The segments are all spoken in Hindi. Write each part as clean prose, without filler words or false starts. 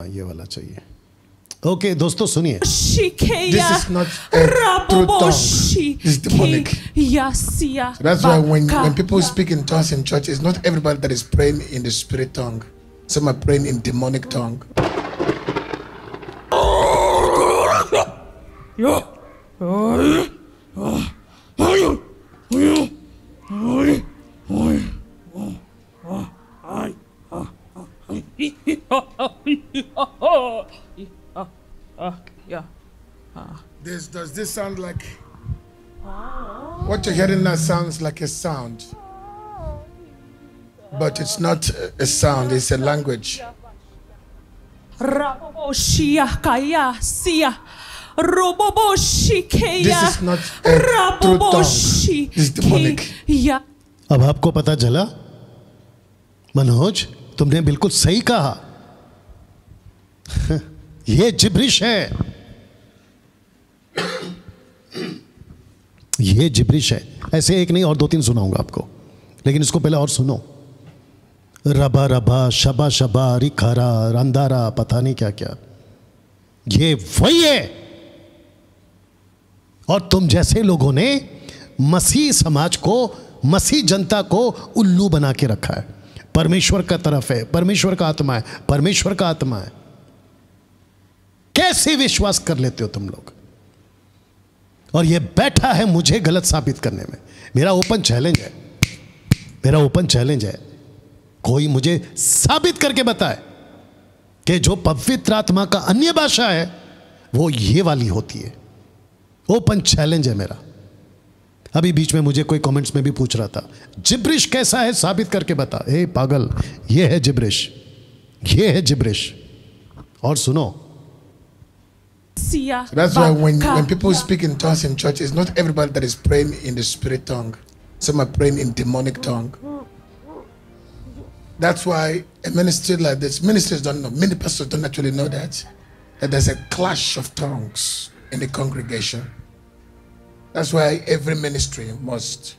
ये वाला चाहिए। ओके दोस्तों सुनिए। This is not a true tongue. It's demonic. So that's why when people speak in tongues in church, it's not everybody that is praying in the spirit tongue. Some are praying in demonic tongue. Does this sound like what you're hearing now? Sounds like a sound, but it's not a sound, it's a language. This is not a true tongue. It's demonic. अब आपको पता चला मनोज, तुमने बिल्कुल सही कहा। ये जिब्रिश है, ये जिब्रिश है। ऐसे एक नहीं और दो तीन सुनाऊंगा आपको, लेकिन इसको पहले और सुनो। रबा रबा, शबा शबा, रिखारा, रंदारा, पता नहीं क्या क्या, ये वही है। और तुम जैसे लोगों ने मसीह समाज को, मसीह जनता को उल्लू बना के रखा है। परमेश्वर का तरफ है, परमेश्वर का आत्मा है, परमेश्वर का आत्मा है। कैसे विश्वास कर लेते हो तुम लोग? और ये बैठा है मुझे गलत साबित करने में। मेरा ओपन चैलेंज है, मेरा ओपन चैलेंज है, कोई मुझे साबित करके बताए कि जो पवित्र आत्मा का अन्य भाषा है वो ये वाली होती है। ओपन चैलेंज है मेरा। अभी बीच में मुझे कोई कमेंट्स में भी पूछ रहा था, जिब्रिश कैसा है, साबित करके बता। ए पागल, ये है जिब्रिश, ये है जिब्रिश। और सुनो, So that's why when people speak in tongues in church, it's not everybody that is praying in the spirit tongue. Some are praying in demonic tongue. That's why a ministry like this, ministers don't know, many pastors don't actually know that there's a clash of tongues in the congregation. That's why every ministry must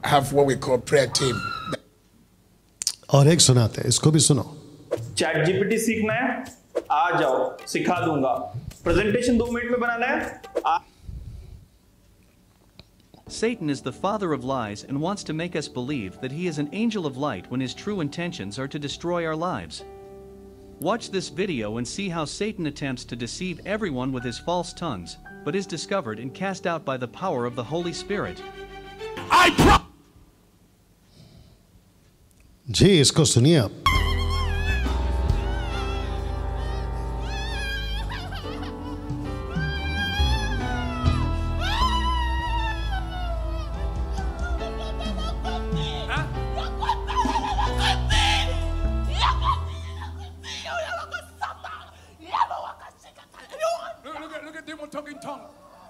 have what we call prayer team. और एक सुनाते हैं, इसको भी सुनो। चैट जीपीटी सीखना है, आ जाओ, सिखा दूंगा। प्रेजेंटेशन 2 मिनट में बनाना है। Satan is the father of lies and wants to make us believe that he is an angel of light when his true intentions are to destroy our lives. Watch this video and see how Satan attempts to deceive everyone with his false tongues, but is discovered and cast out by the power of the Holy Spirit. जी इसको सुनिए आप।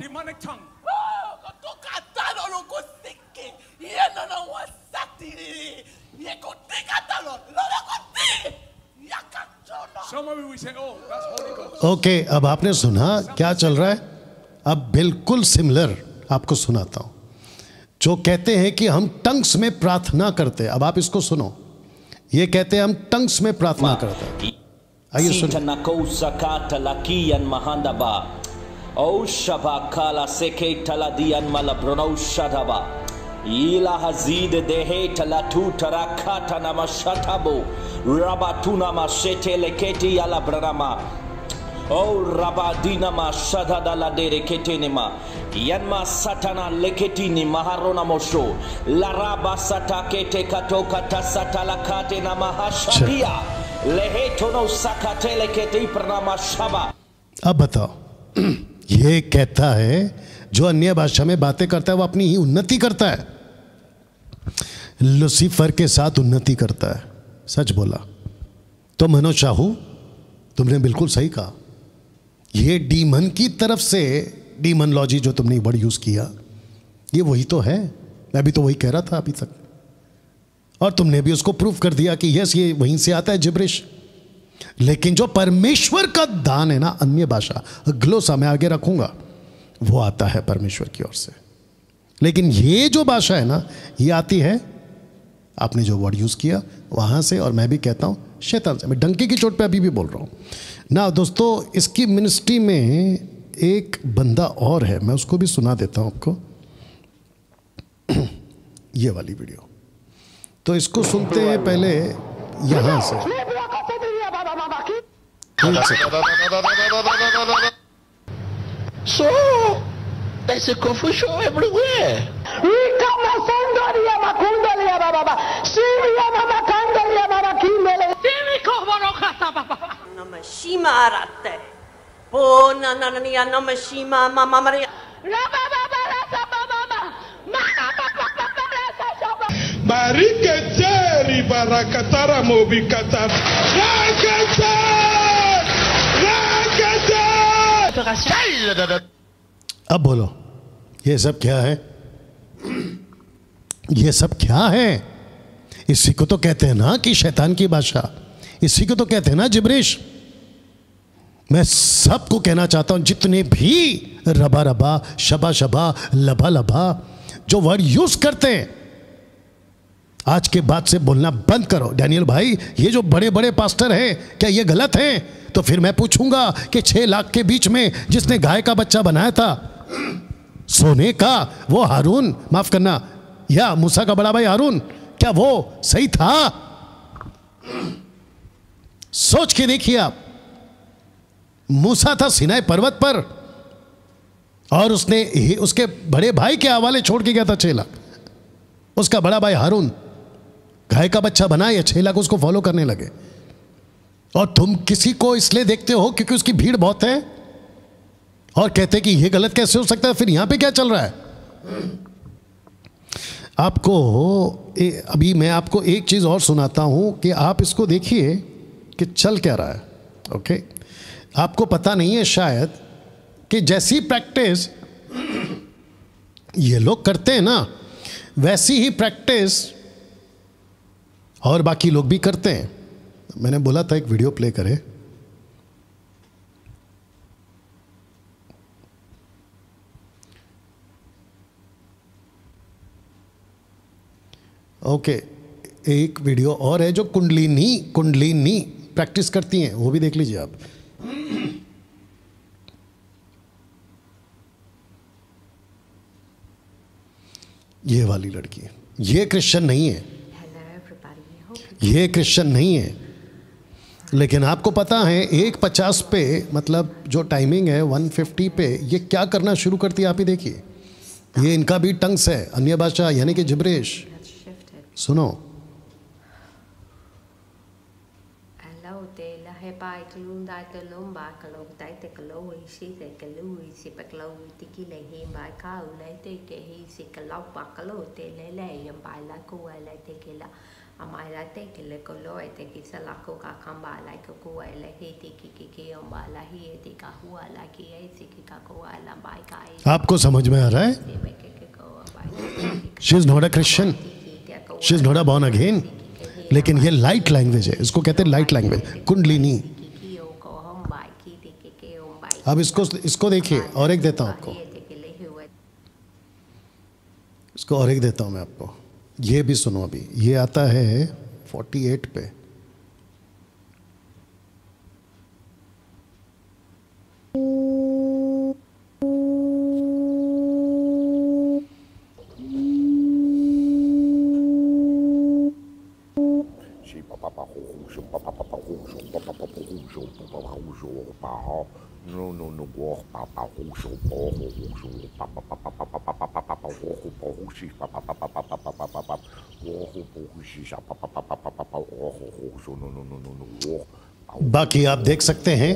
Demonic tongue. Some of you will say, oh, that's Holy Ghost. Okay, अब आपने सुना क्या चल रहा है। अब बिल्कुल सिमिलर आपको सुनाता हूं। जो कहते हैं कि हम टंग्स में प्रार्थना करते हैं, अब आप इसको सुनो। ये कहते हैं हम टंग्स में प्रार्थना करते हैं। आइए सुनो। O shabakala seke taladian malabrono shadaba ila hazid dehe talatu tarakata namashatabo rabatuna mashete leketi ala brama o rabadina mashadada la dere ketenema yanma satana leketi ni maharona mosho la raba satakete katoka tasatala kate na mahashadia lehe tono sakate leketi pranama shaba। अब बताओ, ये कहता है जो अन्य भाषा में बातें करता है वो अपनी ही उन्नति करता है, लूसीफर के साथ उन्नति करता है। सच बोला। तो मनोज शाहू, तुमने बिल्कुल सही कहा। ये डीमन की तरफ से, डीमनलॉजी जो तुमने वर्ड यूज किया, ये वही तो है। मैं भी तो वही कह रहा था अभी तक, और तुमने भी उसको प्रूफ कर दिया कि यस, ये वहीं से आता है जिब्रिश। लेकिन जो परमेश्वर का दान है ना, अन्य भाषा, ग्लोसा मैं आगे रखूंगा, वो आता है परमेश्वर की ओर से। लेकिन ये जो भाषा है ना, ये आती है, आपने जो वर्ड यूज किया वहां से, और मैं भी कहता हूं शैतान से। मैं डंके की चोट पे अभी भी बोल रहा हूँ ना दोस्तों। इसकी मिनिस्ट्री में एक बंदा और है, मैं उसको भी सुना देता हूँ आपको, ये वाली वीडियो। तो इसको सुनते हैं पहले यहाँ से। So, there's a coffee show everywhere. Namashima arate. Oh, na na na na namashima mama Maria. Mariketeri barakatara mobikata. अब बोलो, ये सब क्या है? ये सब क्या है? इसी को तो कहते हैं ना कि शैतान की भाषा, इसी को तो कहते हैं ना जिब्रिश। मैं सबको कहना चाहता हूं, जितने भी रबा रबा, शबा शबा, लबा लबा जो वर्ड यूज करते हैं, आज के बाद से बोलना बंद करो। डैनियल भाई, ये जो बड़े बड़े पास्टर हैं, क्या ये गलत हैं? तो फिर मैं पूछूंगा कि 6 लाख के बीच में जिसने गाय का बच्चा बनाया था सोने का, वो हारून, माफ करना, या मूसा का बड़ा भाई हारून, क्या वो सही था? सोच के देखिए आप। मूसा था सिनाई पर्वत पर और उसने उसके बड़े भाई के हवाले छोड़ के गया था 6 लाख। उसका बड़ा भाई हारून गाय का बच्चा बना, या 6 लाख उसको फॉलो करने लगे। और तुम किसी को इसलिए देखते हो क्योंकि उसकी भीड़ बहुत है और कहते कि ये गलत कैसे हो सकता है? फिर यहां पे क्या चल रहा है? आपको अभी मैं आपको एक चीज और सुनाता हूं कि आप इसको देखिए कि चल क्या रहा है। ओके, आपको पता नहीं है शायद कि जैसी प्रैक्टिस ये लोग करते हैं ना, वैसी ही प्रैक्टिस और बाकी लोग भी करते हैं। मैंने बोला था एक वीडियो प्ले करें। ओके, एक वीडियो और है जो कुंडलिनी प्रैक्टिस करती हैं, वो भी देख लीजिए आप। ये वाली लड़की, ये क्रिश्चियन नहीं है, ये क्रिश्चियन नहीं है, लेकिन आपको पता है 1:50 पे, मतलब जो टाइमिंग है 1:50 पे, ये क्या करना शुरू करती है आप ही देखिए। ये इनका भी टंग्स है, अन्य भाषा यानी कि जिब्रिश। सुनो। आपको समझ में आ रहा है? She is not a Christian, she is not a born again, लेकिन ये लाइट लैंग्वेज है, इसको कहते हैं लाइट लैंग्वेज, कुंडलिनी। अब इसको देखिए, और एक देता हूं आपको, इसको और एक देता हूं मैं आपको, ये भी सुनो। अभी ये आता है 48 पे। बाकी आप देख सकते हैं